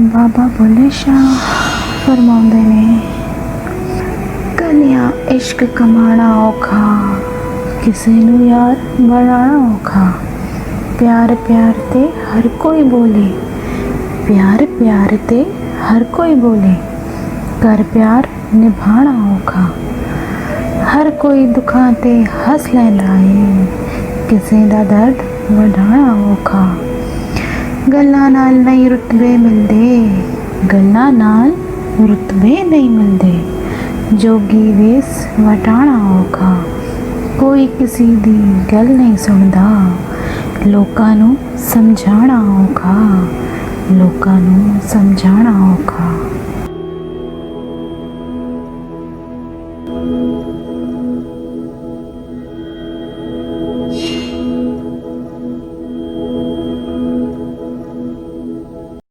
ਬਾਬਾ ਬੁੱਲੇ ਸ਼ਾਹ ਫਰਮਾਉਂਦੇ ਨੇ, ਕਲਿਆ ਇਸ਼ਕ ਕਮਾਣਾ ਔਖਾ, ਕਿਸੇ ਨੂੰ ਯਾਰ ਬਣਾਉਣਾ ਔਖਾ। ਪਿਆਰ ਪਿਆਰ ਤੇ ਹਰ ਕੋਈ ਬੋਲੇ, ਪਿਆਰ ਪਿਆਰ ਤੇ ਹਰ ਕੋਈ ਬੋਲੇ, ਕਰ ਪਿਆਰ ਨਿਭਾਣਾ ਔਖਾ। ਹਰ ਕੋਈ ਦੁੱਖਾਂ ਤੇ ਹੱਸ ਲੈਂਦਾ ਏ, ਕਿਸੇ ਦਾ ਦਰਦ ਵਡਾਉਣਾ ਔਖਾ। ਗੱਲਾਂ ਨਾਲ ਨਹੀਂ ਰੁਤਬੇ ਮਿਲਦੇ, ਗੱਲਾਂ ਨਾਲ ਰੁਤਬੇ ਨਹੀਂ ਮਿਲਦੇ, ਜੋਗੀ ਵੇਸ ਵਟਾਉਣਾ ਔਖਾ। ਕੋਈ ਕਿਸੇ ਦੀ ਗੱਲ ਨਹੀਂ ਸੁਣਦਾ, ਲੋਕਾਂ ਨੂੰ ਸਮਝਾਉਣਾ ਔਖਾ, ਲੋਕਾਂ ਨੂੰ ਸਮਝਾਉਣਾ ਔਖਾ।